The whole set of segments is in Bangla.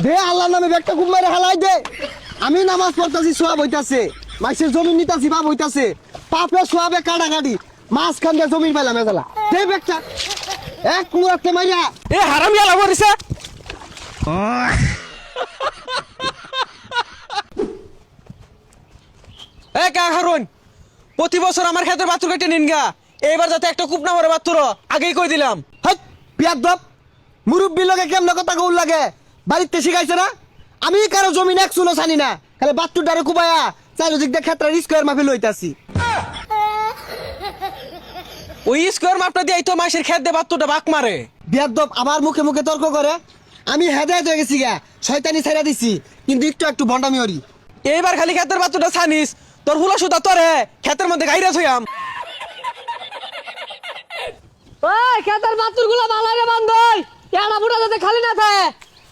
দে আল্লাহর নামে ব্যাগটা খুব মেরে হালাই দে। আমি নামাজ পড়তাছি, সোয়াব হইতাছে, মাইসের জমি নিতাছি, বাপ হইতাছে, পাপে সোয়াবে কাটাকাটি, মাছ খান দিয়ে জমির পাইলাম এবেলা। দে ব্যাগটা এক কুমড়াতে মাইয়া। এ হারামি আলা মরিছে। এ কা হারুন, প্রতি বছর আমার ক্ষেতের বাছুর কেটে নিন গা, এইবার যাতে একটা কূপ না মরে বাছুর, আগেই কই দিলাম। হাই পিয়াদব, মুরব্বির লগে কেমন কথা কউল লাগে, বাড়িতে শিখাইছে না? আমি কারো জমিন এক চুলো জানি না, খালি বাত্তুর ডারে কুবায়া চারিদিক দিয়ে ক্ষেত্রে স্কোয়ার মাফি লইতাছি। ওই স্কোয়ার মাপটা দিয়ে তো মাসের ক্ষেত দিয়ে বাছুরটা বাক মারে। বিয়াদব আমার মুখে মুখে তর্ক করে, আমি হেদায়েত হয়ে গেছি গা, শয়তানি ছাইরা দিছি, কিন্তু একটু একটু ভন্ডামি হরি। এইবার খালি ক্ষেতের বাছুরটা ছানিস, তোর হুলা সুতা তোরে ক্ষেতের মধ্যে গাইরা থইয়াম। ওই খেতার বাতুর গুলো ভালো বান্ধই কেনা বুড়া যাতে খালি না থাকে।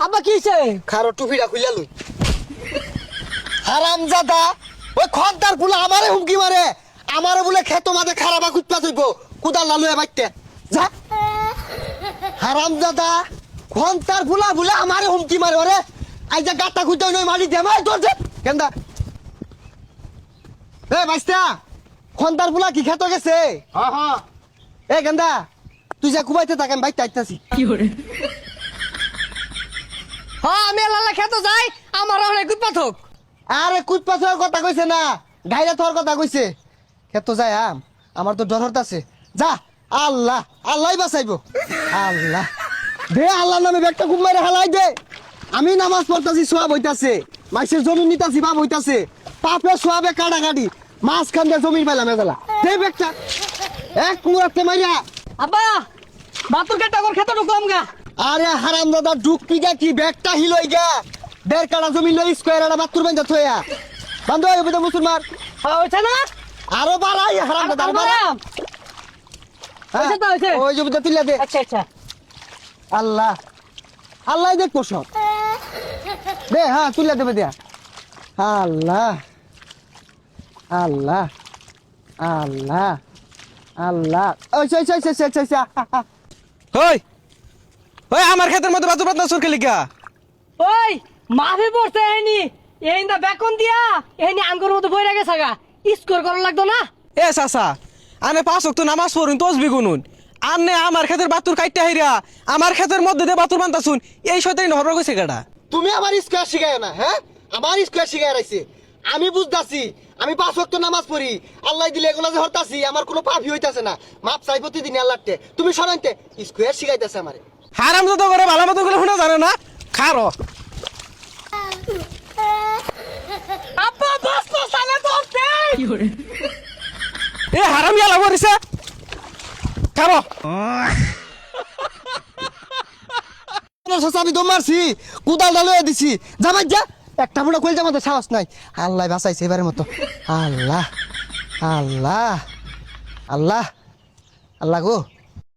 আব্বা কিছে খারো টুপিটা খুইলা লই। হারামজাদা, ওই খদ্দার গুলো আমারে হুমকি মারে, আমারে বলে খেতো মাঝে খারাপা কুত্তা থইব, কুদাল না লইয়া বাইতে যা। হারামজাদা, খন্তার গুলা বলে আমারে হুমকি মারে, ওরে আই যা গাটা খুঁজতে নই মারি দে মাই তোর যে কেন্দা। এ বাইস্তা, খন্তার গুলা কি খেতো গেছে? হ্যাঁ হ্যাঁ। এ গেন্দা, তুই যা কুবাইতে থাকেন বাইতে আইতাছি। হ্যাঁ আমি লালা খেতে যাই, আমার অনেক পাথক। আরে কুৎপা থাকার কথা কইছে না, গাইরা থাকার কথা কইছে। খেতো যায় আম, আমার তো ডর হতাছে। যা, আল্লাহ আল্লাহই বাঁচাইবো। আল্লাহ দে আল্লাহর নামে ব্যাগটা খুব মেরে হালাই দে। আমি নামাজ পড়তাছি, সোয়াব হইতাছে, মাইসের জমি নিতাছি, বাপ হইতাছে, পাপে সোয়াবে কাটাকাটি, মাছ খান দিয়ে জমির পাইলাম এবেলা। দে ব্যাগটা এক কুমড়াতে মাইয়া। আব্বা বাতুর কেটা কর খেতে ঢুকলাম গা। আরে হারাম দাদা ঢুকবি গা কি, ব্যাগটা হিলই গা, 1.5 কাঠা জমি লই স্কোয়ার একটা বাতুর বাইন্দা থইয়া বান্ধব হইব তো মুসলমান। হয়েছে না আরো বাড়াই হারাম দাদা, আরো বাড়া। হয়েছে তো হয়েছে। ওই জমিটা তুলে দে। আচ্ছা আচ্ছা আল্লাহ আল্লাহ দেখবো সব। দে হ্যাঁ তুলে দেবে দেয়া। আল্লাহ আল্লাহ আল্লাহ আল্লাহ। ওই ওই ওই ওই ওই ওই ওই আমার ক্ষেতের মধ্যে বাছুর বাতনা সুরকে লিখা। ওই মাফি পড়ছে এনি এই না বেকন দিয়া এনি আঙ্গুর মতো বইরা গেছে গা, স্কোর করা লাগতো না। এ চাচা, আনে 5 ওয়াক্ত নামাজ পড়ুন, তসবি গুনুন, আনে আমার ক্ষেতের বাতুর কাইটা হইরা আমার ক্ষেতের মধ্যে দিয়ে বাতুর বান্তাছুন, এই শয়তানি নহর কইছে কেডা? তুমি আমার স্কোয়ার শিখায় না, হ্যাঁ আমার স্কোয়ার শিখায় রাখছে। আমি বুঝতাছি, আমি 5 ওয়াক্ত নামাজ পড়ি, আল্লাহ দিলে এগুলো যে হরতাছি, আমার কোনো পাপই হইতাছে না, মাপ চাই প্রতিদিন আল্লাহতে। তুমি সরাইতে স্কোয়ার শিখাইতেছে আমারে। হারাম যত করে ভালো মতো গুলো শুনে জানে না, খারো। আব্বা বাস তো সালে বলতে এ হারামি আলা মরিছে, খারো। আমি দম মারছি, কুদালটা লয়ে দিছি, যাবাই যা একটা বুড়া কইল যাবার সাহস নাই। আল্লাহ বাঁচাইছে এবারের মতো। আল্লাহ আল্লাহ আল্লাহ আল্লাহ গো।